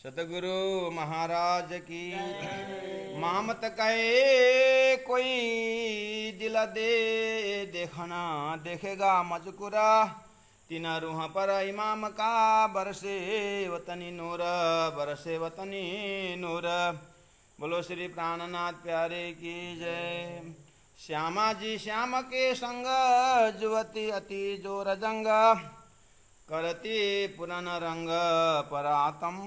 सतगुरु महाराज की मामत कहे कोई दिल दे देखना देखेगा मजकुरा तीन रूह पर इमाम का बरसे वतनी नूर बरसे वतनी नूर। बोलो श्री प्राणनाथ प्यारे की जय। श्यामा जी श्याम के संग जुवती अति जोर जंग करती पुरन रंग परातम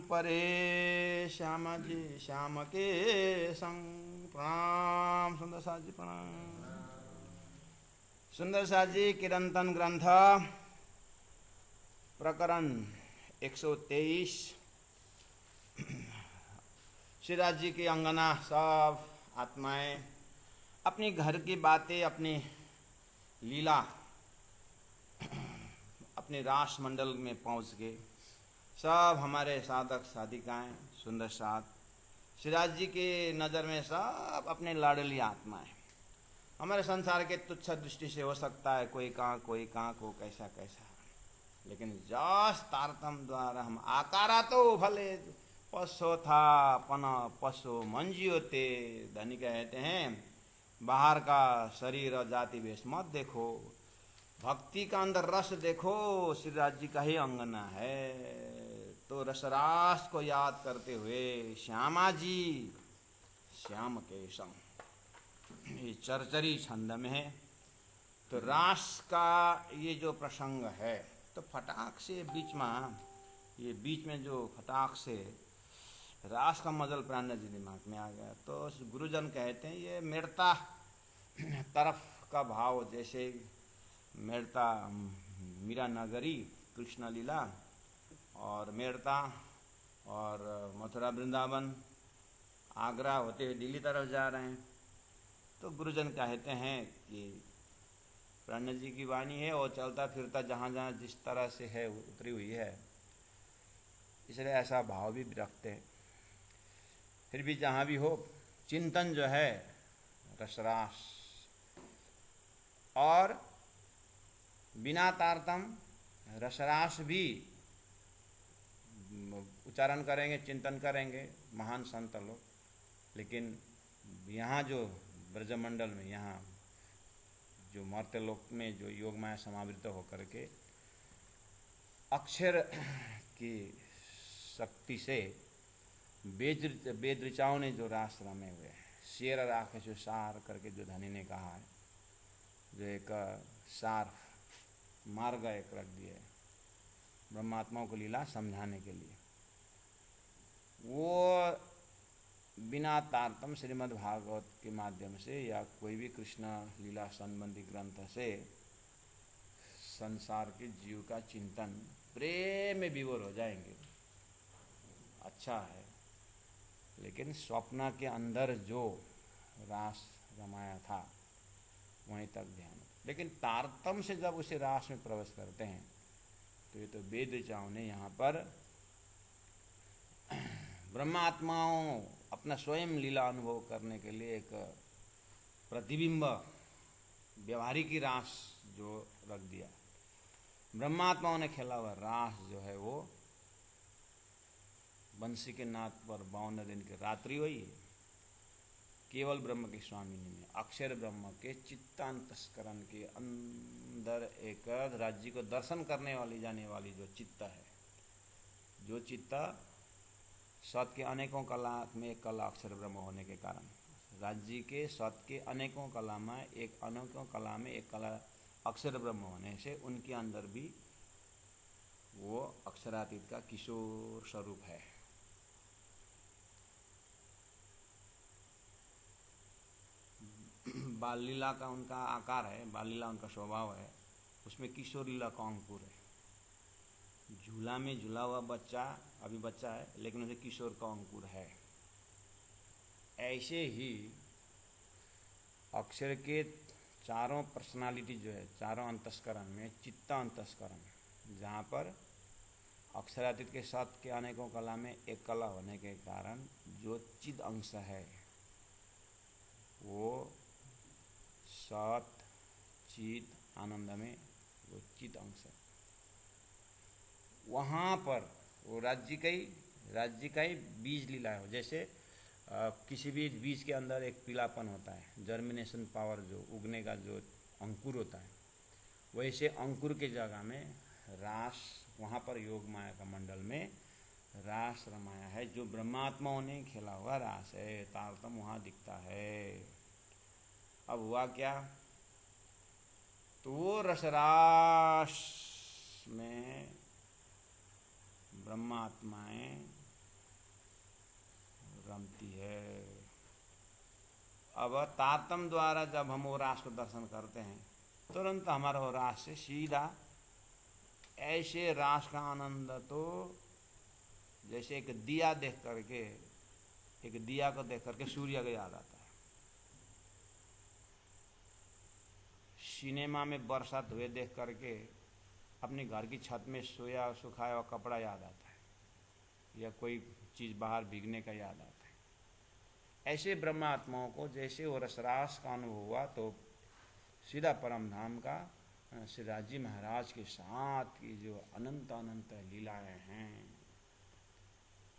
परे। श्यामा जी श्याम के संग। प्रणाम सुंदर साथ जी प्रणाम। सुंदर साथ जी किरंतन ग्रंथ प्रकरण 123। श्रीराज जी की अंगना सब आत्माएं अपनी घर की बातें अपनी लीला अपने रास मंडल में पहुंच के सब हमारे साधक साधिकाएं सुंदर साथ श्रीराज जी के नज़र में सब अपने लाडली आत्माएं। हमारे संसार के तुच्छ दृष्टि से हो सकता है कोई कहाँ को कैसा कैसा, लेकिन जस तारतम द्वारा हम आकारा तो भले पशो था पन पशो मंजियो ते। धनी कहते हैं बाहर का शरीर और जाति वेश मत देखो, भक्ति का अंदर रस देखो। श्रीराज जी का ही अंगना है तो रसरास को याद करते हुए श्यामा जी श्याम के संग ये चरचरी छंद में है। तो रास का ये जो प्रसंग है तो फटाक से बीच में जो फटाक से रास का मजल प्राण जी दिमाग में आ गया तो गुरुजन कहते हैं ये मेड़ता तरफ का भाव, जैसे मेड़ता मीरा नगरी कृष्ण लीला और मेड़ता और मथुरा वृंदावन आगरा होते हुए दिल्ली तरफ जा रहे हैं। तो गुरुजन कहते हैं कि प्राण जी की वाणी है और चलता फिरता जहाँ जहाँ जिस तरह से है उतरी हुई है, इसलिए ऐसा भाव भी रखते हैं। फिर भी जहाँ भी हो चिंतन जो है रसरास और बिना तारतम रसरास भी उच्चारण करेंगे चिंतन करेंगे महान संत लोग। लेकिन यहाँ जो ब्रजमंडल में यहाँ जो मर्त्य लोक में जो योग माया समावृत होकर के अक्षर की शक्ति से वेद ऋचाओं ने जो रास रमे हुए शेर राखे जो सार करके जो धनी ने कहा है, जो एक सार मार्ग एक रख दिया है ब्रह्मात्माओं को लीला समझाने के लिए, वो बिना तारतम श्रीमद् भागवत के माध्यम से या कोई भी कृष्ण लीला संबंधी ग्रंथ से संसार के जीव का चिंतन प्रेम में विभोर हो जाएंगे। अच्छा है, लेकिन स्वप्न के अंदर जो रास रमाया था वहीं तक ध्यान। लेकिन तारतम से जब उसे रास में प्रवेश करते हैं तो ये तो वेद ऋचाओं ने यहाँ पर ब्रह्मात्माओं अपना स्वयं लीला अनुभव करने के लिए एक प्रतिबिंब व्यवहारिक रास जो रख दिया। ब्रह्मात्माओं ने खेला हुआ रास जो है वो बंसी के नाद पर 52 दिन की रात्रि हुई, केवल ब्रह्म के स्वामिनी में अक्षर ब्रह्म के चित्तांतस्करण के अंदर एक राज्य को दर्शन करने वाली जाने वाली जो चित्त है, जो चित्त सत के अनेकों कला में एक कला अक्षर ब्रह्म होने के कारण राज्य के सत के अनेकों कला में एक कला अक्षर ब्रह्म होने से उनके अंदर भी वो अक्षरातीत का किशोर स्वरूप है। बाल लीला का उनका आकार है, बाल लीला उनका स्वभाव है, उसमें किशोर लीला का अंकुर है। झूला में झूला हुआ बच्चा अभी बच्चा है लेकिन उसे किशोर का अंकुर है। ऐसे ही अक्षर के चारों पर्सनालिटी जो है चारों अंतस्करण में चित्त अंतस्करण जहाँ पर अक्षरातीत के साथ के अनेकों कला में एक कला होने के कारण जो चिद अंश है वो सत चित आनंद में वो चित अंश है। वहाँ पर वो राज्य का ही राज जी का ही बीज लीला हो। जैसे किसी भी बीज के अंदर एक पीलापन होता है, जर्मिनेशन पावर, जो उगने का जो अंकुर होता है, वैसे अंकुर के जगह में रास, वहाँ पर योग माया का मंडल में रास रमाया है, जो ब्रह्मात्माओं ने खेला हुआ रास है। तारतम वहाँ दिखता है। अब हुआ क्या, तो वो रसरास में ब्रह्मात्माएं रमती है। अब तारतम द्वारा जब हम वो रास को दर्शन करते हैं, तुरंत हमारा वो रास से सीधा, ऐसे रास का आनंद तो जैसे एक दिया देख करके, एक दिया को देख करके सूर्य का याद आता है। सिनेमा में बरसात हुए देख करके अपने घर की छत में सोया सुखाया हुआ कपड़ा याद आता है, या कोई चीज़ बाहर भीगने का याद आता है। ऐसे ब्रह्मात्माओं को जैसे वो रसरास का अनुभव हुआ, तो सीधा परम धाम का श्री राजी महाराज के साथ की जो अनंत अनंत लीलाएं हैं।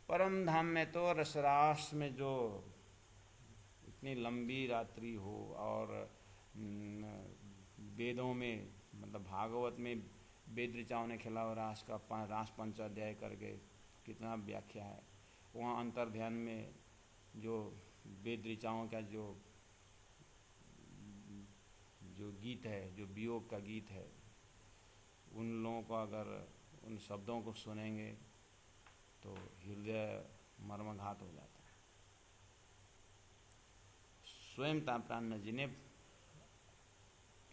परम धाम में तो रसरास में जो इतनी लंबी रात्रि हो, और वेदों में, मतलब भागवत में वेद ऋचाओं ने खेला हुआ रास का रास पंचाध्याय करके कितना व्याख्या है। वहाँ अंतर ध्यान में जो वेद ऋचाओं का जो गीत है, जो वियोग का गीत है, उन लोगों को अगर उन शब्दों को सुनेंगे तो हृदय मर्माघात हो जाता है। स्वयं ताप्रान्न जी ने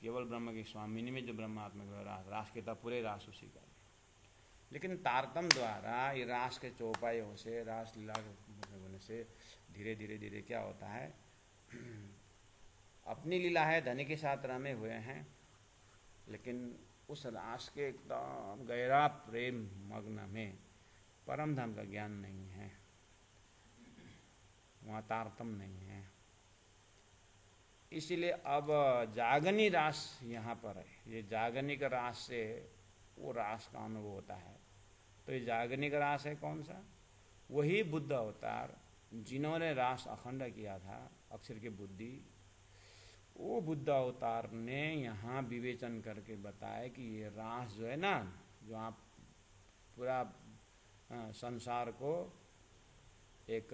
केवल ब्रह्म की स्वामिनी में जो ब्रह्मात्मा का रास के था, पूरे रास उसी का। लेकिन तारतम द्वारा ये रास के चौपायों से, रास लीला के होने से धीरे धीरे धीरे क्या होता है, अपनी लीला है, धनी के साथ रमे हुए हैं, लेकिन उस रास के एकदम गहरा प्रेम मग्न में परम धाम का ज्ञान नहीं है, वहाँ तारतम नहीं है। इसीलिए अब जागनी रास यहाँ पर है। ये जागनी का रास से वो रास का अनुभव होता है। तो ये जागनी का रास है कौन सा? वही बुद्ध अवतार जिन्होंने रास अखंड किया था, अक्षर की बुद्धि, वो बुद्ध अवतार ने यहाँ विवेचन करके बताया कि ये रास जो है ना, जो आप पूरा संसार को एक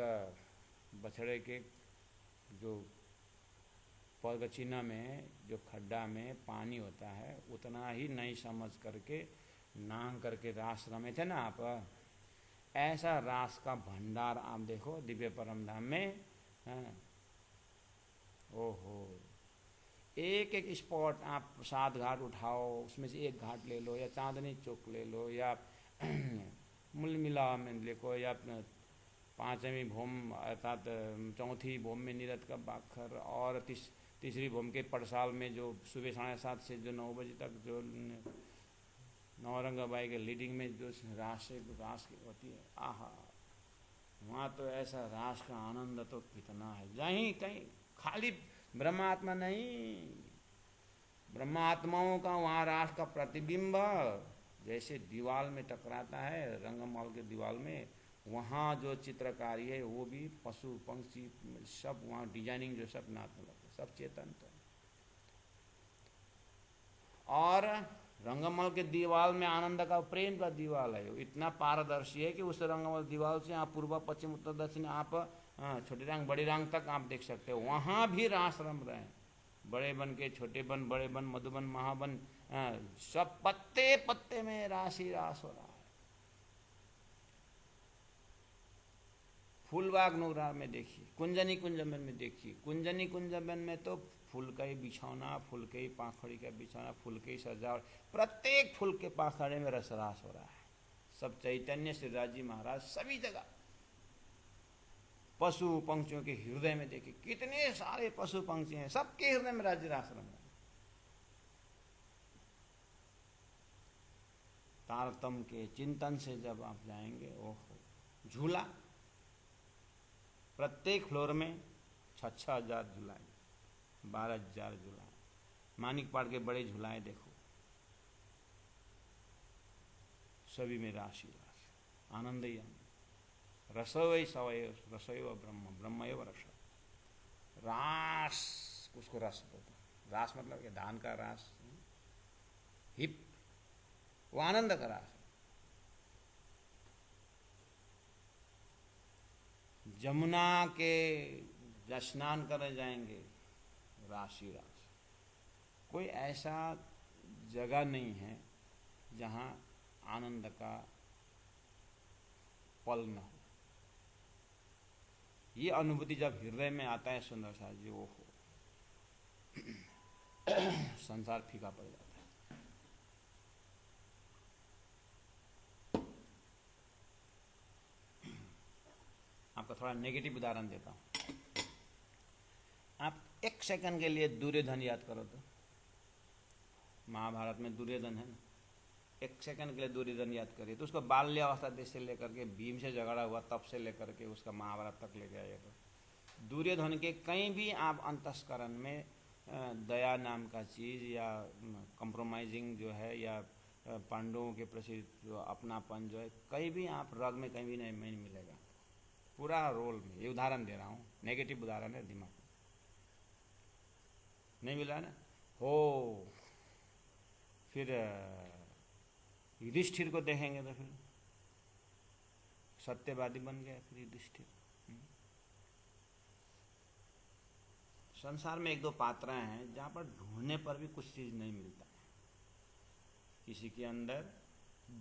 बछड़े के जो पगचिना में जो खड्डा में पानी होता है, उतना ही नहीं समझ करके नांग करके रास रमे थे ना आप, ऐसा रास का भंडार आप देखो दिव्य परम धाम में। ओहो, एक एक स्पॉट आप 7 घाट उठाओ, उसमें से एक घाट ले लो, या चांदनी चौक ले लो, या मूल मिला में देखो, या 5वीं भूम अर्थात 4थी भूम में नीरत का बाखर, और तीसरी भूम के पड़साल में जो सुबह 7:30 से जो 9 बजे तक जो नौरंगाबाई के लीडिंग में जो रास की होती है, आहा, वहाँ तो ऐसा रास का आनंद तो कितना है। जहीं कहीं खाली ब्रह्मात्मा नहीं, ब्रह्मात्माओं का वहाँ रास का प्रतिबिंब जैसे दीवाल में टकराता है, रंगमहल के दीवाल में, वहाँ जो चित्रकारी है वो भी पशु पंक्षी सब, वहाँ डिजाइनिंग जो सब नाथ लगता, सब चेतन तो। और रंगमहल के दीवाल में आनंद का प्रेम का दीवाल है, इतना पारदर्शी है कि उस रंगमहल दीवाल से आप पूर्व पश्चिम उत्तर दक्षिण आप छोटे रंग बड़े रंग तक आप देख सकते हो। वहाँ भी रास रम रहे हैं, बड़े बन के छोटे बन, बड़े बन, मधुबन, महाबन, सब पत्ते पत्ते में रास ही रास हो रहा है। फूलबाग नूरा में देखिए, कुंजनी कुंजबन में देखिए, कुंजनी कुंजबन में तो फूल का ही बिछौना, फूल के ही पाखड़ी का बिछौना, फूल के ही सजावट, प्रत्येक फूल के पाखड़े में रसरास हो रहा है। सब चैतन्य श्री राजी महाराज सभी जगह। पशु पंक्षियों के हृदय में देखिए, कितने सारे पशु पंक्षी हैं, सबके हृदय में राज्य रास रंग। तारतम के चिंतन से जब आप जाएंगे, ओहो, झूला प्रत्येक फ्लोर में 6-6 हजार झूलाएं, 12,000 झूलाएं, मानिकपाड़ के बड़े झूलाएं देखो, सभी में राशि राशि, आनंद ही आनंद। रसोई सवय रसोई ब्रह्म ब्रह्म एव रस। रास, उसको रस बोलते हैं। रास मतलब कि धान का रास, हिप, वो आनंद का रास है। जमुना के जब स्नान करने जाएंगे, राशि रास। कोई ऐसा जगह नहीं है जहाँ आनंद का पल न हो। ये अनुभूति जब हृदय में आता है सुंदर सा जी, वो हो संसार फीका पड़ जाता है। आपका थोड़ा नेगेटिव उदाहरण देता हूं। आप एक सेकंड के लिए दुर्योधन याद करो तो, महाभारत में दुर्योधन है ना, एक सेकंड के लिए दुर्योधन याद करिए तो उसको बाल्यावस्था से लेकर के भीम से झगड़ा हुआ तब से लेकर के उसका महाभारत तक ले गया। तो दुर्योधन के कहीं भी आप अंतस्करण में दया नाम का चीज़ या कंप्रोमाइजिंग जो है या पांडवों के प्रति जो अपनापन जो है कहीं भी आप रग में कहीं भी नहीं मिलेगा। पूरा रोल में, ये उदाहरण दे रहा हूँ, नेगेटिव उदाहरण है, दिमाग में नहीं मिला ना हो। फिर युधिष्ठिर को देखेंगे तो फिर सत्यवादी बन गया फिर युधिष्ठिर। संसार में एक दो पात्र हैं जहाँ पर ढूंढने पर भी कुछ चीज़ नहीं मिलता है। किसी के अंदर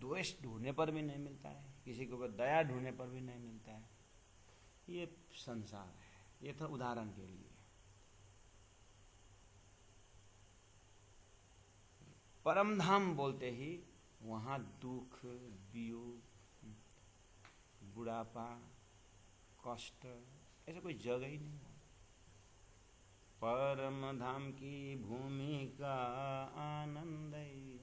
द्वेष ढूंढने पर भी नहीं मिलता है, किसी के ऊपर दया ढूंढने पर भी नहीं मिलता है। ये संसार है। ये था उदाहरण के लिए। परम धाम बोलते ही वहाँ दुख, वियोग, बुढ़ापा, कष्ट, ऐसा कोई जगह ही नहीं है। परम धाम की भूमि का आनंद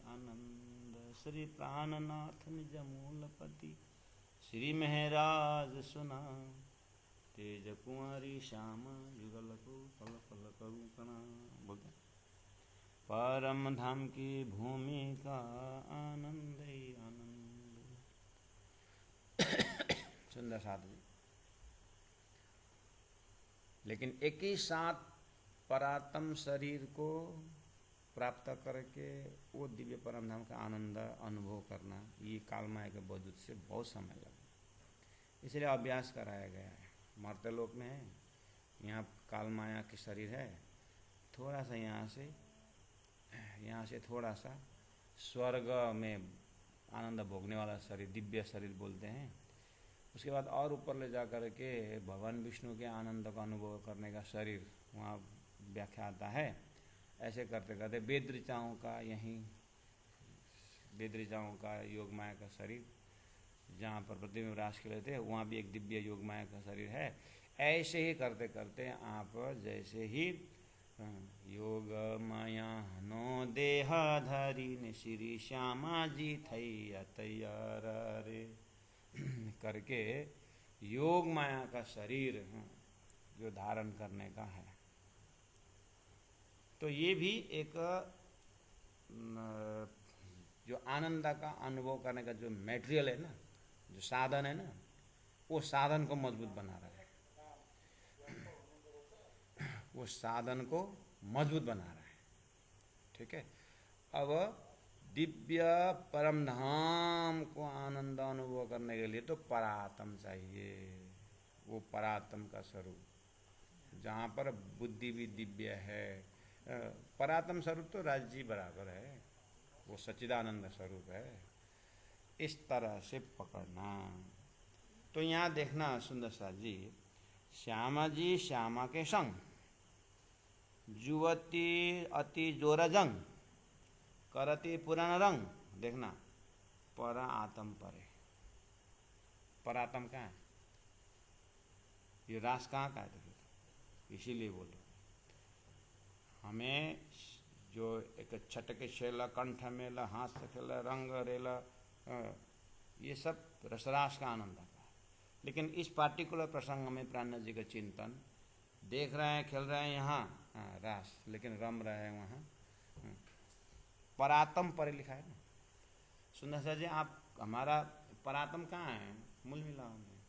आनंद, श्री प्राणनाथ निज मूलपति, श्री महराज सुना, तेज कुंवरी श्याम युगल को फल फल करूं कणा। बोलते परम धाम की भूमि का आनंद आनंद। सुंदर साधु। लेकिन एक ही साथ परात्म शरीर को प्राप्त करके वो दिव्य परम धाम का आनंद अनुभव करना, ये कालमाया के वजूद से बहुत समय लगा, इसलिए अभ्यास कराया गया है। मर्त्यलोक में है, यहाँ कालमाया के शरीर है, थोड़ा सा यहाँ से थोड़ा सा स्वर्ग में आनंद भोगने वाला शरीर, दिव्य शरीर बोलते हैं। उसके बाद और ऊपर ले जा कर के भगवान विष्णु के आनंद का अनुभव करने का शरीर वहाँ व्याख्या आता है। ऐसे करते करते वेद ऋचाओं का, यहीं वेद ऋचाओं का योग माया का शरीर जहाँ पर पृथ्वी में रास के लेते हैं, वहाँ भी एक दिव्य योग माया का शरीर है। ऐसे ही करते करते आप जैसे ही योग माया नो देह धरी श्री श्यामा जी थैया तैयार रे करके योग माया का शरीर जो धारण करने का है, तो ये भी एक जो आनंद का अनुभव करने का जो मटेरियल है ना, जो साधन है ना, वो साधन को मजबूत बना रहा है, वो साधन को मजबूत बना रहा है। ठीक है। अब दिव्य परम धाम को आनंद अनुभव करने के लिए तो परात्म चाहिए। वो परात्म का स्वरूप जहाँ पर बुद्धि भी दिव्य है। परात्म स्वरूप तो राज्य बराबर है, वो सच्चिदानंद स्वरूप है। इस तरह से पकड़ना। तो यहाँ देखना सुंदर सा जी, श्यामा जी श्यामा के संग जुवती अति जोरजंग करती पुराण रंग। देखना पर आत्म परे, पर आत्म कहाँ है, ये रास कहाँ का है? तो इसीलिए बोलो हमें जो एक छटके छेला कंठ मेला हाथ खेला रंग रेला, ये सब रसरास का आनंद आता है। लेकिन इस पार्टिकुलर प्रसंग में प्राण जी का चिंतन, देख रहे हैं खेल रहे हैं यहाँ रास, लेकिन रम रहे हैं वहाँ परात्म परे लिखा है ना। सुंदर सर जी, आप हमारा परात्म कहाँ है? मूल मिलाओ में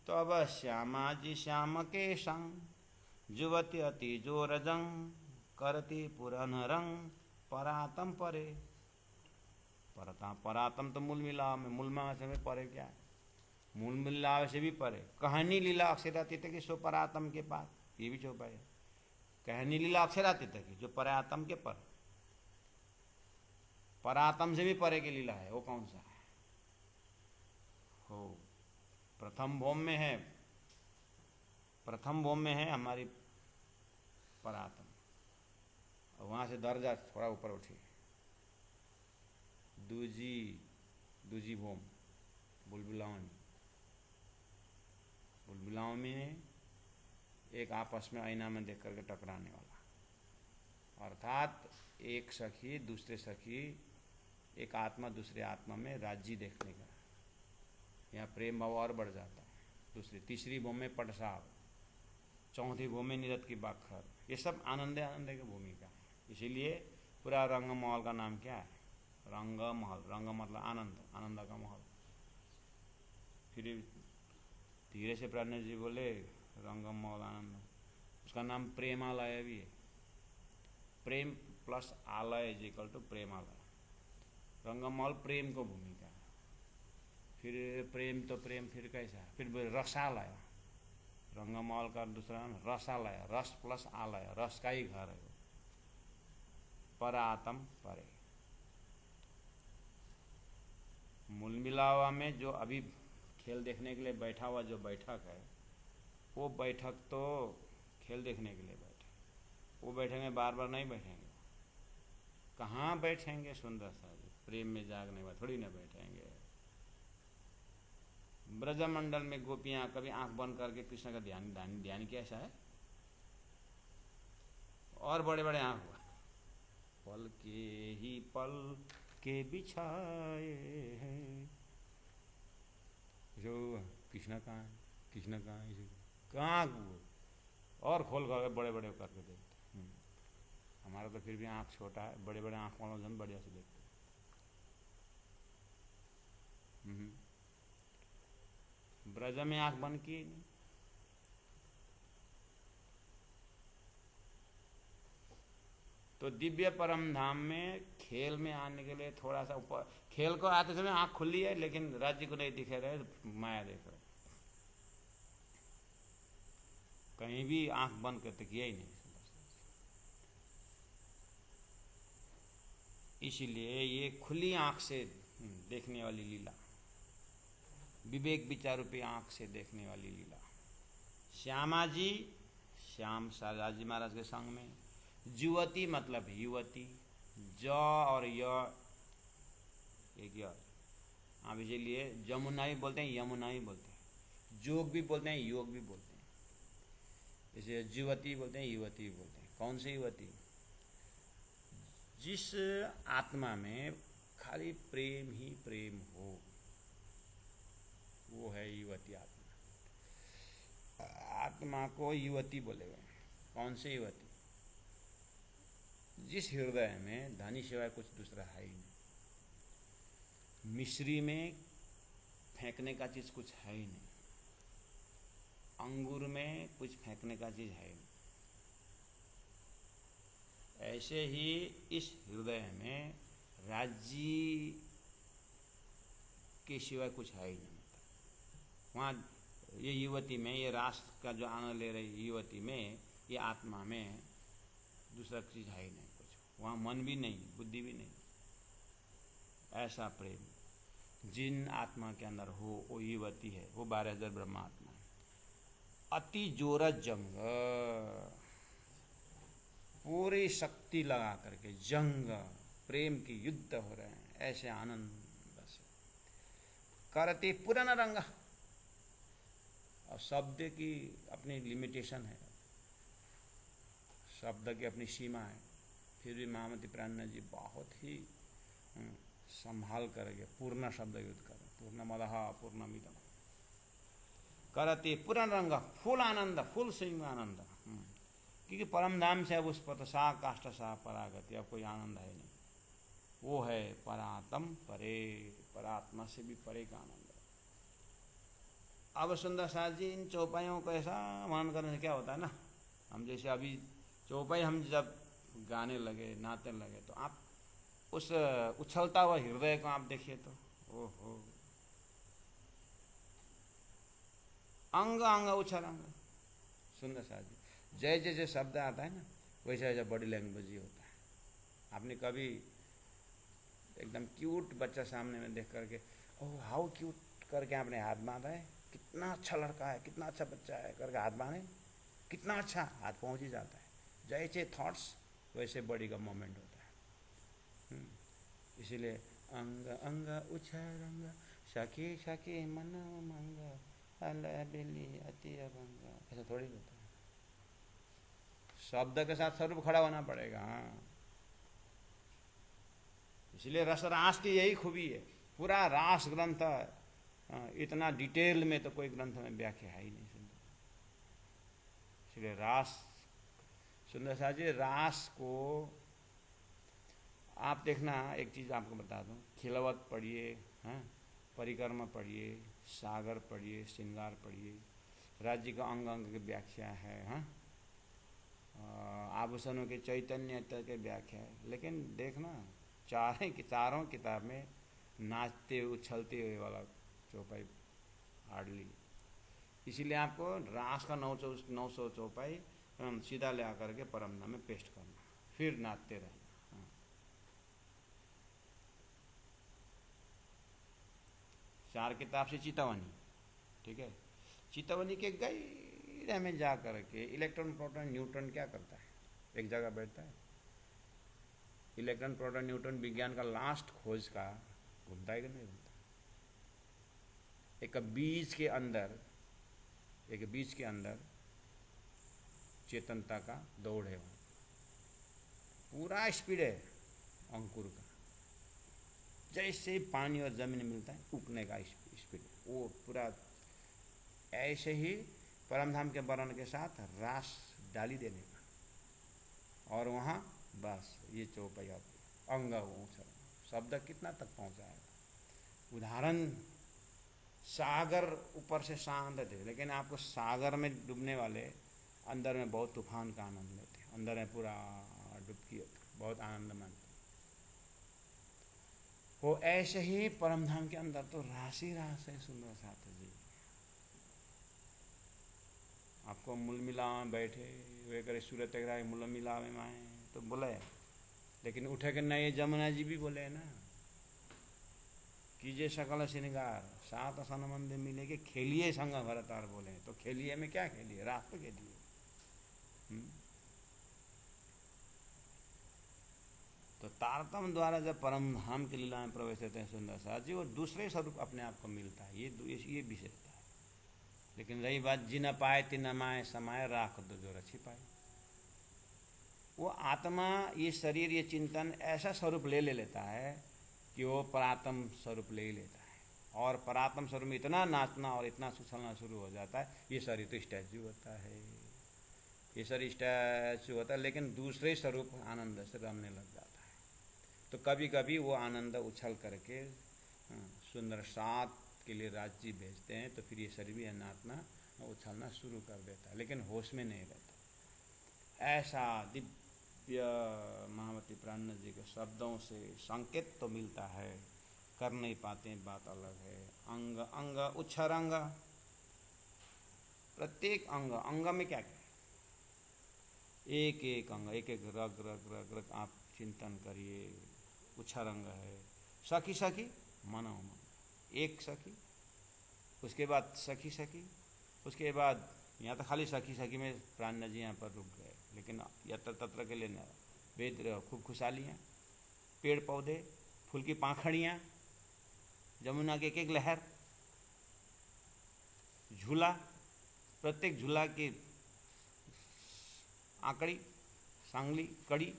तो अब श्यामा जी श्याम के संग जुवती अति जोरजंग करती पुरन रंग परातम परे। परातम तो मूल मिलाव में, मूल में से में परे क्या है, मूल मिलाव से भी परे। कहनी लीला अक्षरातीत की सो परातम के पार, ये भी चौपाई है। कहनी लीला अक्षरातीत की जो परातम के पर, परातम से भी परे की लीला है, वो कौन सा है? हो प्रथम भौम में है, प्रथम भौम में है हमारी परातम, और वहां से दर्जा थोड़ा ऊपर उठी, दूजी दूजी भौम बुलबुलाओं में एक आपस में आईना में देख करके टकराने वाला, अर्थात एक सखी दूसरे सखी, एक आत्मा दूसरे आत्मा में राज्य देखने का, यहाँ प्रेम भाव और बढ़ जाता है। दूसरी तीसरी भूमि में पटसार, चौथी भूमि निरत की बाखर, ये सब आनंद की भूमिका है। इसीलिए पूरा रंग महल का नाम क्या है? रंग महल। रंग मतलब आनंद, आनंद का महल। फिर धीरे से प्राण जी बोले रंग महल आनंद, उसका नाम प्रेमालय भी है। प्रेम प्लस आलय इज इक्वल टू प्रेमालय। रंगमहल प्रेम को भूमिका है। फिर प्रेम तो प्रेम फिर कैसा है? फिर रसालय, रंगमहल का दूसरा नाम रसालय, रस प्लस आलय, रस का ही घर है वो। परातम परे। मूल मिलावा में जो अभी खेल देखने के लिए बैठा हुआ जो बैठक है, वो बैठक तो खेल देखने के लिए बैठे, वो बैठेंगे, बार बार नहीं बैठेंगे। कहाँ बैठेंगे? सुंदर सा प्रेम में जागने वाले थोड़ी ना बैठेंगे। ब्रजमंडल में गोपियां कभी आंख बंद करके कृष्ण का ध्यान कैसा है? और बड़े बड़े आंख हुआ, पल के ही पल के बिछाए हैं, जो कृष्ण कहाँ है, कृष्ण कहाँ है, कहाँ और खोल कर बड़े बड़े करके देखते। हमारा तो फिर भी आंख छोटा है, बड़े बड़े आंख वालों जन बढ़िया से देखते। ब्रज में आंख बंद की नहीं। तो दिव्य परम धाम में खेल में आने के लिए थोड़ा सा ऊपर, खेल को आते समय आंख खुली है, लेकिन राज्य को नहीं दिखे रहे, माया देख रहे, कहीं भी आंख बंद करते किया ही नहीं। इसीलिए ये खुली आंख से देखने वाली लीला, विवेक विचार रूपी आंख से देखने वाली लीला। श्यामा जी श्याम शारदास जी महाराज के संग में, युवती मतलब युवती, ज और य एक य। आप इसीलिए जमुना भी बोलते हैं, यमुना भी बोलते हैं, जोग भी बोलते हैं, योग भी बोलते हैं। जैसे युवती बोलते हैं, युवती भी बोलते हैं। कौन सी युवती? जिस आत्मा में खाली प्रेम ही प्रेम हो, वो है युवती आत्मा। आत्मा को युवती बोले गए। कौन सी युवती? जिस हृदय में धनी सिवाय कुछ दूसरा है ही नहीं, मिश्री में फेंकने का चीज कुछ है ही नहीं, अंगूर में कुछ फेंकने का चीज है ही नहीं, ऐसे ही इस हृदय में राज्य के सिवाय कुछ है ही नहीं। वहाँ ये युवती में, ये राष्ट्र का जो आनंद ले रही युवती में, ये आत्मा में दूसरा चीज है ही नहीं कुछ। वहाँ मन भी नहीं, बुद्धि भी नहीं। ऐसा प्रेम जिन आत्मा के अंदर हो, वो युवती है, वो 12,000 ब्रह्मात्मा है। अति जोरत जंग, पूरी शक्ति लगा करके जंग, प्रेम की युद्ध हो रहे हैं, ऐसे आनंद से करते पुरान रंग। और शब्द की अपनी लिमिटेशन है, शब्द की अपनी सीमा है, फिर भी महामती प्राण जी बहुत ही संभाल करके पूर्ण शब्द युद्ध करें। पूर्णमदः पूर्णमिदम् करते पुरान रंग, फुल आनंद, फुल सिंह आनंद। क्योंकि परम धाम से अब उस पर सा काष्ठ सा परागति, अब कोई आनंद है नहीं। वो है परातम परे, परात्मा से भी परे का आनंद। अब सुंदर साथ जी इन चौपाइयों को ऐसा मान करने से क्या होता है ना, हम जैसे अभी चौपाई हम जब गाने लगे नाचने लगे तो आप उस उछलता हुआ हृदय को आप देखिए तो ओहो, अंग अंग उछल अंग। सुंदर साथ जी जैसे जैसे शब्द आता है ना वैसे वैसे बॉडी लैंग्वेज ही होता है। आपने कभी एकदम क्यूट बच्चा सामने में देख करके ओह हाउ क्यूट करके आपने हाथ बांधा है, कितना अच्छा लड़का है, कितना अच्छा बच्चा है करके हाथ बांधे, कितना अच्छा हाथ पहुंच ही जाता है। जैसे थॉट्स वैसे बॉडी का मोमेंट होता है। इसीलिए अंग अंग उछल अंग सखी सखी मन मंग अलबेली अति अभंग, ऐसा थोड़ी होता है। शब्द के साथ स्वरूप खड़ा होना पड़ेगा। हाँ, इसलिए रस रास की यही खूबी है। पूरा रास ग्रंथ इतना डिटेल में तो कोई ग्रंथ में व्याख्या है ही नहीं। सुंदर इसलिए रास सुंदर साहब जी रास को आप देखना, एक चीज़ आपको बता दूं, खिलवत पढ़िए, हाँ, परिक्रमा पढ़िए, सागर पढ़िए, श्रृंगार पढ़िए, राज्य का अंग अंग की व्याख्या है, हाँ, आभूषणों के चैतन्य के व्याख्या है। लेकिन देखना चारों किताब में नाचते उछलते हुए वाला चौपाई हार्डली। इसीलिए आपको रास का 900 चौपाई सीधा ले आकर के परमना में पेस्ट करना, फिर नाचते रहना। हाँ। चार किताब से चितवनी, ठीक है, चितवनी के गहरे में जा करके इलेक्ट्रॉन प्रोटॉन न्यूट्रॉन क्या करता है, एक जगह बैठता है। इलेक्ट्रॉन प्रोटॉन न्यूट्रॉन विज्ञान का लास्ट खोज का घूमता है कि नहीं घूमता। एक बीज के अंदर चेतनता का दौड़ है, वहां पूरा स्पीड है अंकुर का। जैसे पानी और जमीन मिलता है उगने का स्पीड, वो पूरा ऐसे ही परमधाम के वर्ण के साथ रास डाली देने का। और वहां बस ये चौपाई अंग शब्द कितना तक पहुंचाएगा। उदाहरण, सागर ऊपर से शांत थे, लेकिन आपको सागर में डूबने वाले अंदर में बहुत तूफान का आनंद लेते हैं, अंदर में पूरा डुबकी बहुत आनंद मानते। वो ऐसे ही परमधाम के अंदर तो राशि रास है। सुंदर साथ जी आपको मूल मिला बैठे वे करे सूरत मूल मिला में माए तो बोले, लेकिन उठे के नए जमुना जी भी बोले ना, कीजिए सकल श्रृंगार सात सन मंदिर मिले के खेलिए संग भरतार बोले, तो खेलिए में क्या खेलिए, रास पे खेलिए। तो तारतम द्वारा जब परम धाम की लीला में प्रवेश करते हैं सुंदर साथ जी, वो दूसरे स्वरूप अपने आप को मिलता है, ये विशेषता है। लेकिन रही बात जिन पाए तिन माए समाये राख दो जो रची पाए, वो आत्मा ये शरीर ये चिंतन ऐसा स्वरूप ले लेता है कि वो परात्म स्वरूप ले ही लेता है। और परात्म स्वरूप में इतना नाचना और इतना सुछलना शुरू हो जाता है, ये शरीर तो स्टैचू होता है, ये शरीर स्टैचू होता है, लेकिन दूसरे स्वरूप आनंद से रमने लग जाता है। तो कभी कभी वो आनंद उछल करके सुंदर सात के लिए राज्य भेजते हैं, तो फिर ये शरीर भी नाचना उछलना शुरू कर देता है, लेकिन होश में नहीं रहता। ऐसा दिव्य महामती प्राणनाथ जी के शब्दों से संकेत तो मिलता है, कर नहीं पाते बात अलग है। अंग अंग उच्छरंग, प्रत्येक अंग अंग में क्या क्या, एक एक अंग एक एक रग रग रग रग आप चिंतन करिए। उच्छरंग है सखी सखी मनो मन, एक सखी, उसके बाद सखी सखी, उसके बाद यहाँ तो खाली सखी सखी में प्राणनाथ जी यहाँ पर रुक गए, लेकिन यत्र तत्र के लिए न वेद खूब खुशहालियाँ, पेड़ पौधे, फूल की पाखड़ियाँ, जमुना की एक एक लहर, झूला, प्रत्येक झूला की आंकड़ी सांगली कड़ी,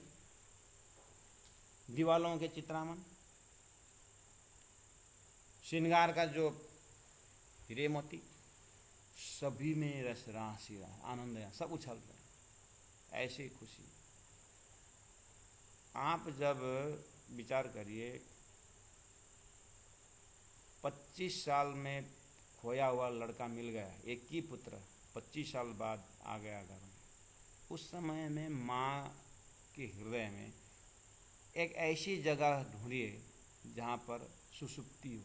दीवालों के चित्रामन, श्रृंगार का जो हीरे मोती, सभी में रस राशि आनंद है, सब उछल रहे, ऐसी खुशी। आप जब विचार करिए 25 साल में खोया हुआ लड़का मिल गया, एक ही पुत्र 25 साल बाद आ गया घर में। उस समय में माँ के हृदय में एक ऐसी जगह ढूंढिए जहाँ पर सुसुप्ति हो,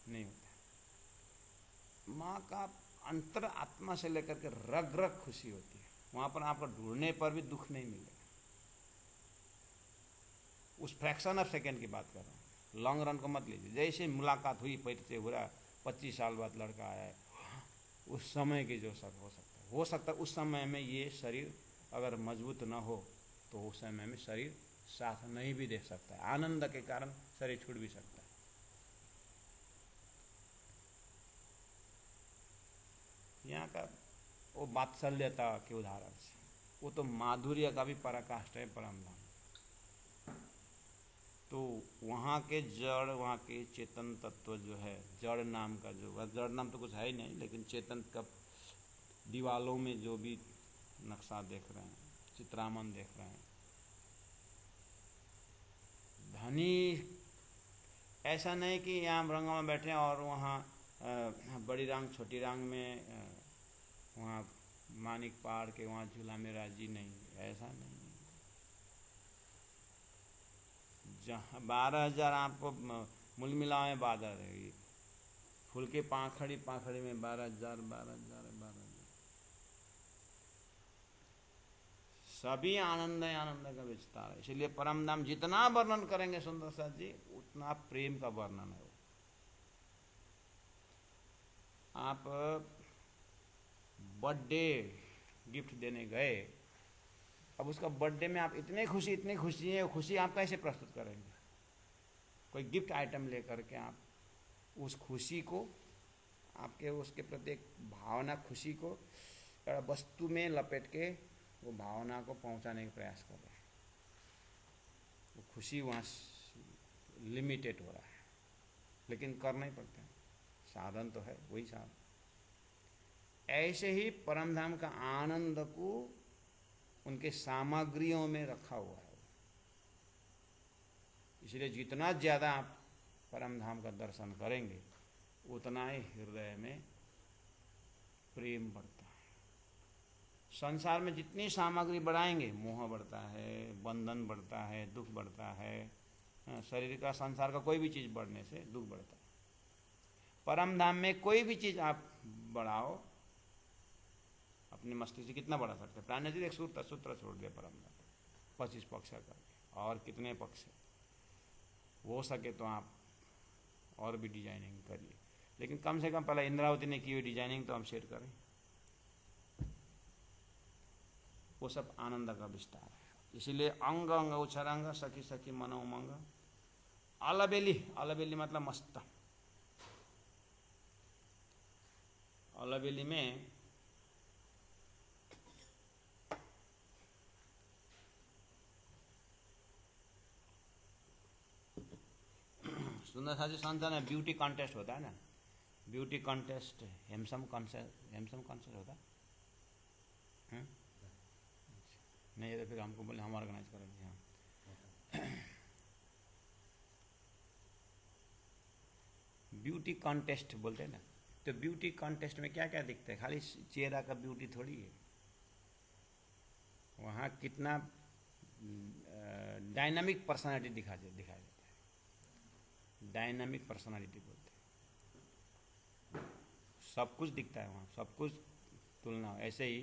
नहीं होता। माँ का अंतर आत्मा से लेकर के रग रग खुशी होती है, वहाँ पर आपको ढूंढने पर भी दुख नहीं मिलेगा। उस फ्रैक्शन ऑफ सेकेंड की बात कर रहा हूँ, लॉन्ग रन को मत लीजिए। जैसे मुलाकात हुई, परिचय हुआ, 25 साल बाद लड़का आया है, उस समय की जो सब हो सकता है उस समय में ये शरीर अगर मजबूत न हो तो उस समय में शरीर साथ नहीं भी दे सकता है, आनंद के कारण शरीर छूट भी सकता है। यहाँ का वो वात्सल्यता के उदाहरण से, वो तो माधुर्य का भी पराकाष्ठा है परमधाम। तो वहाँ के जड़, वहाँ के चेतन तत्व जो है, जड़ नाम का जो, जड़ नाम तो कुछ है ही नहीं, लेकिन चेतन का दीवालों में जो भी नक्शा देख रहे हैं, चित्रामन देख रहे हैं, धनी ऐसा नहीं कि यहाँ रंगा में बैठे और वहाँ बड़ी रांग छोटी रांग में वहाँ मानिक पहाड़ के वहाँ झूला में राजी नहीं, ऐसा नहीं। जहाँ 12,000 आपको मूल मिलावे बादल रहेगी, फूल के पाखड़ी पाखड़ी में 12,000 सभी आनंद है, आनंद का विस्तार है। इसलिए परमधाम जितना वर्णन करेंगे सुंदर साथ जी, उतना प्रेम का वर्णन है। आप बर्थडे गिफ्ट देने गए, अब उसका बर्थडे में आप इतनी खुशी है, खुशी आप कैसे प्रस्तुत करेंगे? कोई गिफ्ट आइटम लेकर के आप उस खुशी को, आपके उसके प्रति एक भावना, खुशी को वस्तु में लपेट के वो भावना को पहुंचाने का प्रयास कर रहे हैं। वो खुशी वहाँ लिमिटेड हो रहा है, लेकिन करना ही पड़ता है, साधन तो है वही साधन। ऐसे ही परमधाम का आनंद को उनके सामग्रियों में रखा हुआ है। इसलिए जितना ज़्यादा आप परमधाम का दर्शन करेंगे उतना ही हृदय में प्रेम बढ़ता है। संसार में जितनी सामग्री बढ़ाएंगे, मोह बढ़ता है, बंधन बढ़ता है, दुख बढ़ता है। शरीर का, संसार का कोई भी चीज़ बढ़ने से दुख बढ़ता है। परमधाम में कोई भी चीज़ आप बढ़ाओ, अपने मस्तिष्क से कितना बढ़ा सकते हैं? प्राण एक सूत्र छोड़ दिया परमधाम, 25 पक्ष करके, और कितने पक्ष हो सके तो आप और भी डिजाइनिंग करिए, लेकिन कम से कम पहले इंद्रावती ने की हुई डिजाइनिंग तो हम शेयर करें। वो सब आनंद का विस्तार है। इसीलिए अंग अंग उछरंग, सखी सखी मन उमंग, अलबेली, अलबेली मतलब मस्त। अलबेली में सुंदर साजी संसार में ब्यूटी कॉन्टेस्ट होता है ना, ब्यूटी कॉन्टेस्ट, हेमसम कॉन्टेस्ट होता है। नहीं तो फिर हमको बोले हम ऑर्गेनाइज करेंगे। हाँ, ब्यूटी कॉन्टेस्ट बोलते हैं ना, तो ब्यूटी कॉन्टेस्ट में क्या क्या दिखता है? खाली चेहरा का ब्यूटी थोड़ी है, वहाँ कितना डायनामिक पर्सनालिटी दिखा देता है। डायनामिक पर्सनालिटी बोलते हैं, सब कुछ दिखता है वहाँ, सब कुछ तुलना। ऐसे ही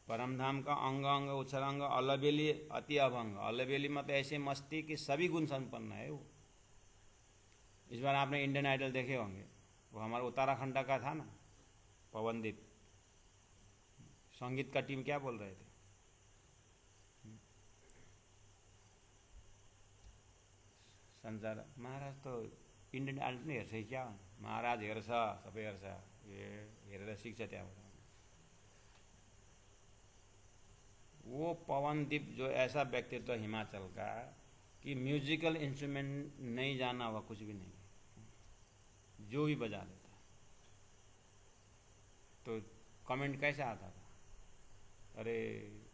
परमधाम का अंग अंग उछरांग, अलबेली अति अभंग। अलबेली मतलब ऐसे मस्ती कि सभी गुण संपन्न है वो। इस बार आपने इंडियन आइडल देखे होंगे, वो हमारा उत्तराखंड का था ना, पवनदीप। संगीत का टीम क्या बोल रहे थे? संसार महाराज तो इंडियन आइडल नहीं हेर्छ क्या? महाराज हेर्छ, सबै हेर्छ, हेरेर सिक्छ त्यहाँबाट। वो पवनदीप जो ऐसा व्यक्तित्व हिमाचल का कि म्यूजिकल इंस्ट्रूमेंट नहीं जाना हुआ कुछ भी नहीं, जो भी बजा लेता। तो कमेंट कैसे आता था? अरे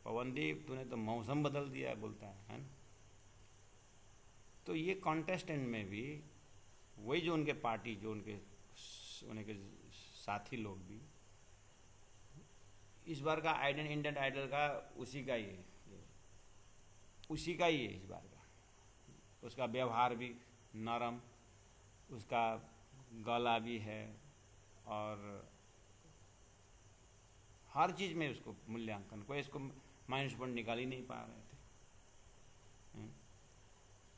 पवनदीप तूने तो मौसम बदल दिया, बोलता है ना। तो ये कॉन्टेस्टेंट में भी वही जो उनके पार्टी, जो उनके साथी लोग भी इस बार का इंडियन आइडल का उसी का ही है, उसी का ही है इस बार का। उसका व्यवहार भी नरम, उसका गला भी है, और हर चीज़ में उसको मूल्यांकन, कोई इसको माइनस पॉइंट निकाल ही नहीं पा रहे थे।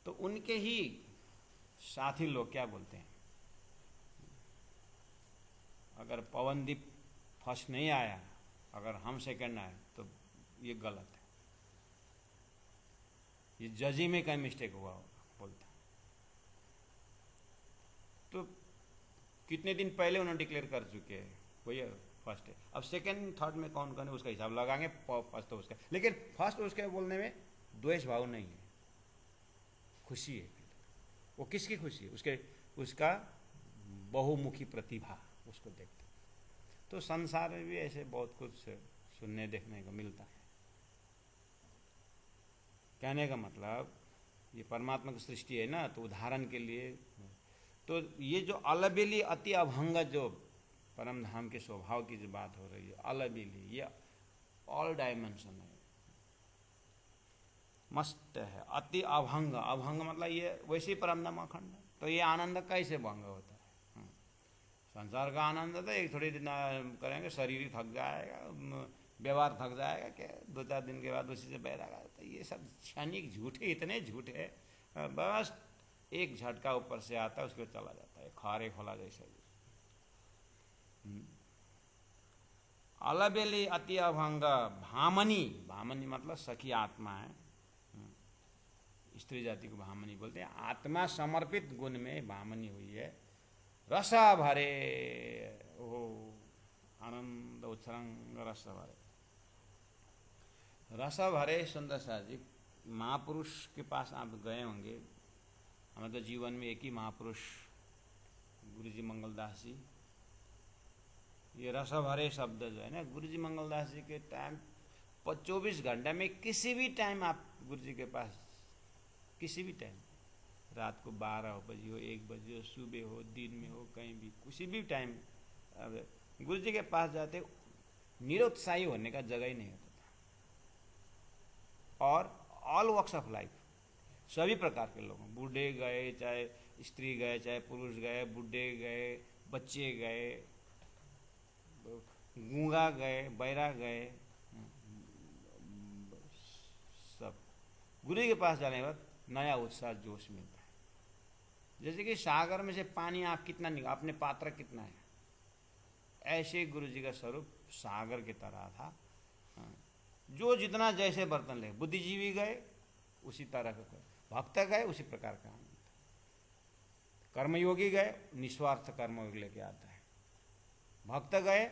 तो उनके ही साथी लोग क्या बोलते हैं, अगर पवनदीप फर्स्ट नहीं आया, अगर हम सेकंड आए तो ये गलत है, ये जजी में कहीं मिस्टेक हुआ होगा बोलते हैं। तो कितने दिन पहले उन्होंने डिक्लेयर कर चुके हैं वही फर्स्ट है। अब सेकंड थर्ड में कौन कौन है उसका हिसाब लगाएंगे, फर्स्ट तो उसका, लेकिन फर्स्ट उसके बोलने में द्वेष भाव नहीं है, खुशी है। वो किसकी खुशी है, उसका बहुमुखी प्रतिभा, उसको देखते। तो संसार में भी ऐसे बहुत कुछ सुनने देखने को मिलता है। कहने का मतलब ये परमात्मा की सृष्टि है ना, तो उदाहरण के लिए तो ये जो अलबेली अति अभंग, जो परम धाम के स्वभाव की जो बात हो रही है, अलबेली, ये ऑल डायमेंशन है, मस्त है, अति अभंग। अभंग मतलब ये वैसे ही परम धाम अखंड। तो ये आनंद कैसे भंग होता है? संसार का आनंद तो एक थोड़ी दिन करेंगे, शरीर ही थक जाएगा, व्यवहार थक जाएगा, क्या 2-4 दिन के बाद उसी से बहरागा। तो ये सब क्षणिक झूठे, इतने झूठे, बस एक झटका ऊपर से आता है, उसके चला जाता है, खारे खोला जैसे। अलबेली अति अभंग भामनी, भामनी मतलब सखी आत्मा है, स्त्री जाति को भामनी बोलते हैं। आत्मा समर्पित गुण में भामनी हुई है, रसा भरे, ओ आनंद उत्संग रस भरे, रस भरे। सुंदर सा जी, महापुरुष के पास आप गए होंगे, हमें तो जीवन में एक ही महापुरुष गुरु जी मंगलदास जी। ये रस भरे शब्द जो है ना, गुरु जी मंगलदास जी के टाइम 24 घंटे में किसी भी टाइम आप गुरु जी के पास, किसी भी टाइम, रात को 12 बजे हो, 1 बजे हो, सुबह हो, दिन में हो, कहीं भी किसी भी टाइम गुरु जी के पास जाते, निरुत्साही होने का जगह ही नहीं होता था। और ऑल वॉक्स ऑफ लाइफ, सभी प्रकार के लोगों, बूढ़े गए, चाहे स्त्री गए, चाहे पुरुष गए, बूढ़े गए, बच्चे गए, गूंगा गए, बैरा गए, सब गुरु के पास जाने के बाद नया उत्साह जोश मिलता है। जैसे कि सागर में से पानी आप कितना निकाल, अपने पात्र कितना है, ऐसे गुरु जी का स्वरूप सागर की तरह था। जो जितना जैसे बर्तन ले, बुद्धिजीवी गए उसी तरह का, भक्त गए उसी प्रकार का आनंद, कर्मयोगी गए निस्वार्थ कर्मयोग लेके आता है, भक्त गए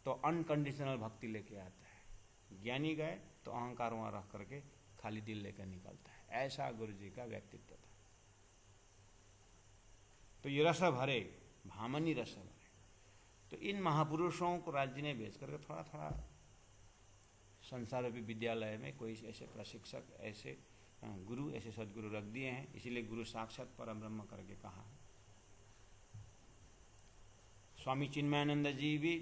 तो अनकंडीशनल भक्ति लेके आता है, ज्ञानी गए तो अहंकार वहां रख करके खाली दिल लेकर निकलता है। ऐसा गुरु जी का व्यक्तित्व था। तो ये रस भरे, भामनी रस भरे। तो इन महापुरुषों को राज्य ने भेज करके थोड़ा थोड़ा संसार रूपी विद्यालय में कोई ऐसे प्रशिक्षक, ऐसे गुरु, ऐसे सदगुरु रख दिए हैं। इसीलिए गुरु साक्षात परम ब्रह्म करके कहा है। स्वामी चिन्मयानंद जी भी,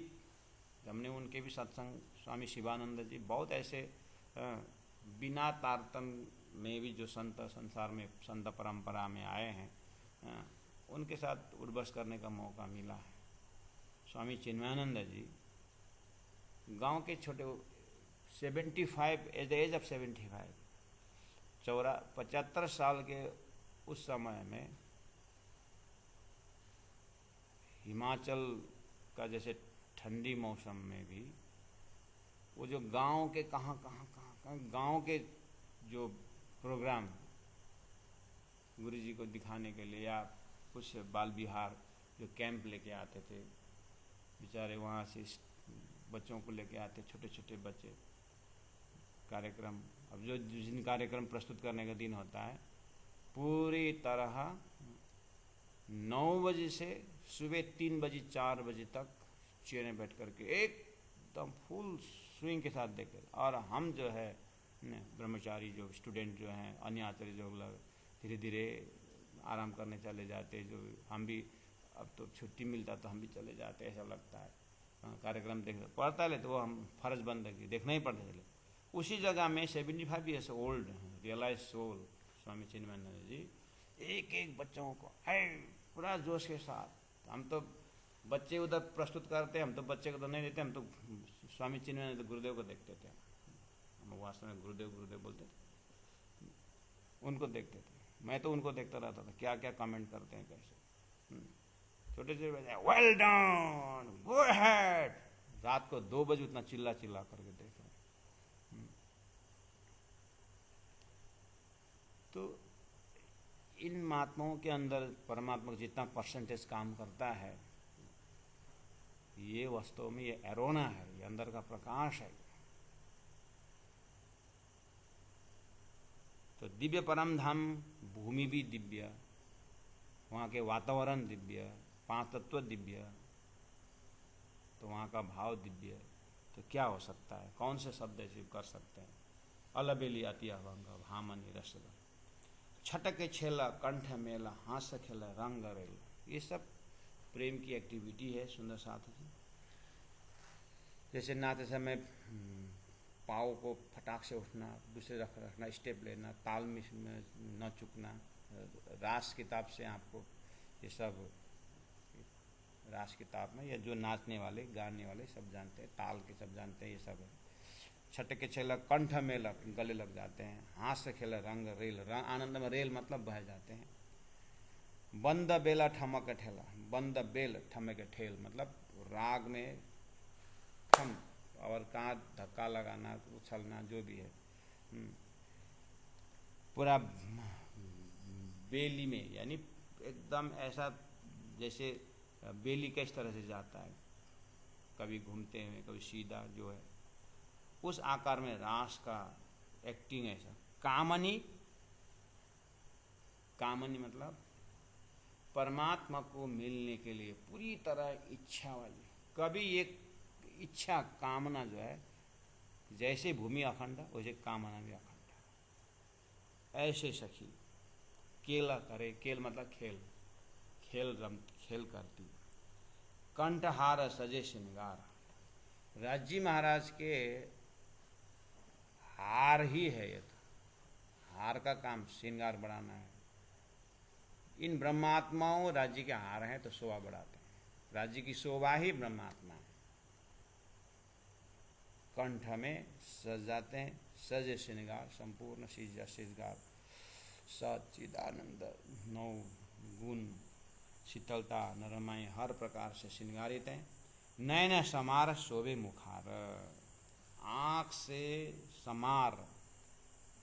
हमने उनके भी सत्संग, स्वामी शिवानंद जी, बहुत ऐसे बिना तारतम्य में भी जो संत संसार में संत परंपरा में आए हैं, उनके साथ उठबस करने का मौका मिला है। स्वामी चिन्मयानंद जी गांव के छोटे 75 एट द एज ऑफ 75, 75 साल के उस समय में हिमाचल का जैसे ठंडी मौसम में भी वो जो गांव के कहाँ गांव के जो प्रोग्राम गुरु जी को दिखाने के लिए, या कुछ बाल विहार जो कैंप लेके आते थे, बेचारे वहाँ से बच्चों को लेके आते, छोटे छोटे बच्चे, कार्यक्रम। अब जो जिन कार्यक्रम प्रस्तुत करने का दिन होता है, पूरी तरह 9 बजे से सुबह 3 बजे 4 बजे तक चेयर में बैठ करके एकदम फुल स्विंग के साथ देखे। और हम जो है ब्रह्मचारी, जो स्टूडेंट जो हैं, अन्य आचार्य जो लोग, धीरे धीरे आराम करने चले जाते, जो हम भी अब तो छुट्टी मिलता तो हम भी चले जाते, ऐसा लगता है। कार्यक्रम देख पड़ता है तो वो हम फर्ज बंद है कि देखना ही पड़ता है। उसी जगह में 75 years old realise soul Swami Chinmayanand जी एक एक बच्चों को है पूरा जोश के साथ, हम तो बच्चे उधर प्रस्तुत करते, हम तो बच्चे को तो नहीं देते, हम तो स्वामी चिन्मयानंद गुरुदेव को देखते थे, हम वास्तव में गुरुदेव गुरुदेव बोलते थे, उनको देखते थे। मैं तो उनको देखता रहता था क्या क्या कमेंट करते हैं कैसे। छोटे छोटे बच्चे वेल डन गो हेड, रात को 2 बजे उतना चिल्ला चिल्ला करके देख रहे। तो इन महात्माओं के अंदर परमात्मा जितना परसेंटेज काम करता है, ये वास्तव में ये एरोना है, ये अंदर का प्रकाश है। तो दिव्य परम धाम भूमि भी दिव्य, वहाँ के वातावरण दिव्य, 5 तत्व दिव्य, तो वहाँ का भाव दिव्य, तो क्या हो सकता है, कौन से शब्द ऐसे कर सकते हैं। अलबेली अति अभंग भामनी रसदा, छटके छेला कंठ मेला हास्य खेला रंग रेल, ये सब प्रेम की एक्टिविटी है। सुंदर साथ जी जैसे नाते समय पाँव को फटाक से उठना, दूसरे रखना, स्टेप लेना, ताल में न चुकना, रास किताब से आपको ये सब रास किताब में, या जो नाचने वाले गाने वाले सब जानते हैं, ताल के सब जानते हैं, ये सब है। छटके छेला कंठ में गले लग जाते हैं, हाथ से खेला रंग रेल, आनंद में रेल मतलब बह जाते हैं। बंद बेला ठमक ठेला, बंद बेल ठमक ठेल मतलब राग में ठम और कहाँ धक्का लगाना, उछलना, जो भी है पूरा बेली में, यानी एकदम ऐसा जैसे बेली किस तरह से जाता है, कभी घूमते हुए कभी सीधा, जो है उस आकार में रास का एक्टिंग ऐसा। कामनी, कामनी मतलब परमात्मा को मिलने के लिए पूरी तरह इच्छा वाली, कभी एक इच्छा कामना जो है, जैसे भूमि अखंड वैसे कामना भी अखंड। ऐसे सखी केला करे, केल मतलब खेल, खेल करती। कंठहार सजे श्रृंगार, राजी महाराज के हार ही है ये, तो हार का काम श्रृंगार बढ़ाना है। इन ब्रह्मात्माओं राज्य के हार हैं तो शोभा बढ़ाते हैं, राज्य की शोभा ही ब्रह्मात्मा है। कंठ में सज जाते हैं, सज श्रृंगार संपूर्ण श्रृंगार, सच्चिदानंद 9 गुण, शीतलता नरमाई हर प्रकार से श्रृंगारित हैं। नयन समार शोभे मुखार, आँख से समार,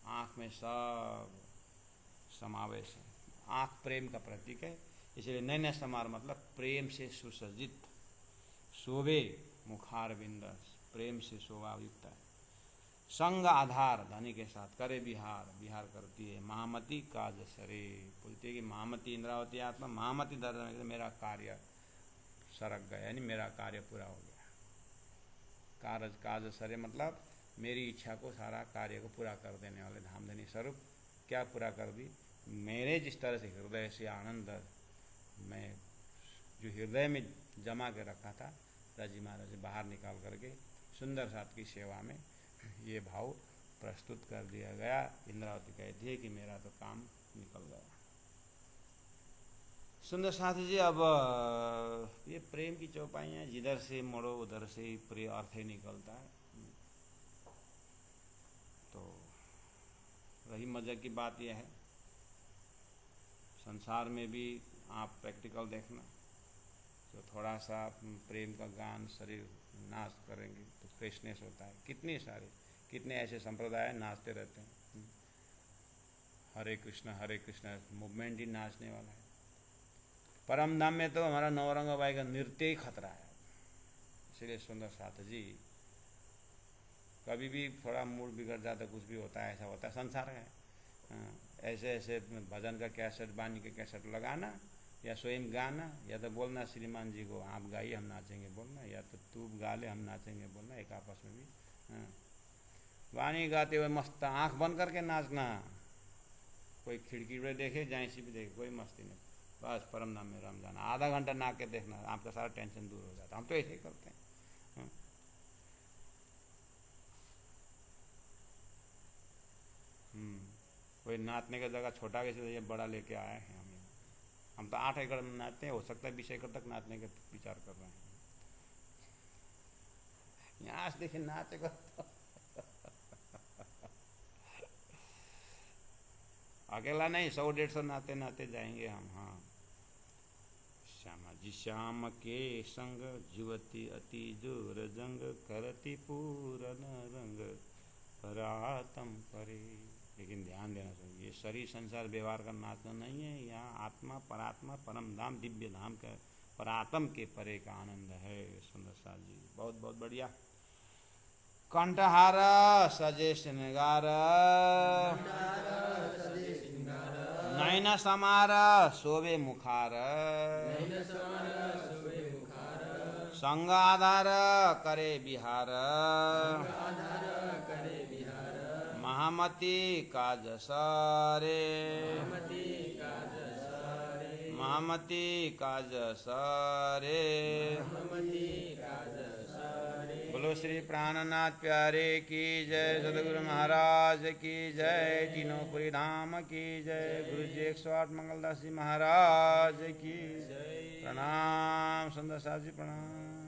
आँख में सब समावेश है। आँख प्रेम का प्रतीक है, इसलिए नयन समार मतलब प्रेम से सुसज्जित। शोभे मुखार बिंद, प्रेम से शोभा युक्त है। संग आधार धनी के साथ करे विहार, विहार करती है। महामती काज सरे, बोलती है कि महामती इंद्रावती आत्मा, महामती दर्शन मेरा कार्य सरक गया, यानी मेरा कार्य पूरा हो गया। कारज काज सरे मतलब मेरी इच्छा को, सारा कार्य को पूरा कर देने वाले धामधनी स्वरूप क्या पूरा कर दी। मेरे जिस तरह से हृदय से आनंद मैं जो हृदय में जमा के रखा था, राजी महाराज बाहर निकाल करके सुंदर साथ की सेवा में ये भाव प्रस्तुत कर दिया गया। इंद्रावती कहती है कि मेरा तो काम निकल गया। सुंदर साथी जी, अब ये प्रेम की चौपाइयाँ, जिधर से मोड़ो उधर से ही प्रिय अर्थ ही निकलता है। तो रही मजा की बात यह है, संसार में भी आप प्रैक्टिकल देखना, तो थोड़ा सा प्रेम का गान शरीर नाच करेंगे तो फ्रेशनेस होता है। कितने ऐसे संप्रदाय नाचते रहते हैं, हरे कृष्ण मूवमेंट ही नाचने वाला है। परम धाम में तो हमारा नवरंग बाई का नृत्य ही खतरा है। इसलिए सुंदर साथ जी, कभी भी थोड़ा मूड बिगड़ जाता, कुछ भी होता है, ऐसा होता है, संसार है। ऐसे ऐसे भजन का कैसेट, बानी का कैसेट लगाना, या स्वयं गाना, या तो बोलना श्रीमान जी को आप गाइए हम नाचेंगे बोलना, या तो तू गा ले हम नाचेंगे बोलना, एक आपस में भी। वाणी गाते हुए मस्त आंख बंद करके नाचना, कोई खिड़की में देखे जहाँ से भी देखे, कोई मस्ती नहीं, बस परम नाम में रम जाना, आधा घंटा ना के देखना, आपका सारा टेंशन दूर हो जाता। हम तो ऐसे ही करते हैं। कोई नाचने का जगह छोटा कैसे ये बड़ा लेके आए हैं हम तो 8 एकड़ में नाचते हैं, हो सकता है 20 एकड़ तक नाचने का विचार कर रहे हैं। यहाँ से देखिए नाचेगा तो अकेला नहीं, 100-150 नाते नाते जाएंगे हम। हाँ, श्यामा जी श्याम के संग जुवती अति जोर जंग, करती पूरन रंग परातम परे। लेकिन ध्यान देना चाहिए, ये शरीर संसार व्यवहार का नाचना नहीं है, यहाँ आत्मा परात्मा परम धाम दिव्य धाम का परात्म के परे का आनंद है। सुंदर साथ जी बहुत बहुत बढ़िया। कंठहार सजे श्रृंगार, नयन समार शोभे मुखार, संग आधार करे बिहार, महामती काज सारे, महामती काज सारे। बोलो श्री प्राणनाथ प्यारे की जय, सदगुरु महाराज की जय, तीनों पुरी धाम की जय, गुरु जी 108 मंगलदास जी महाराज की प्रणाम। सुंदर साथ जी प्रणाम।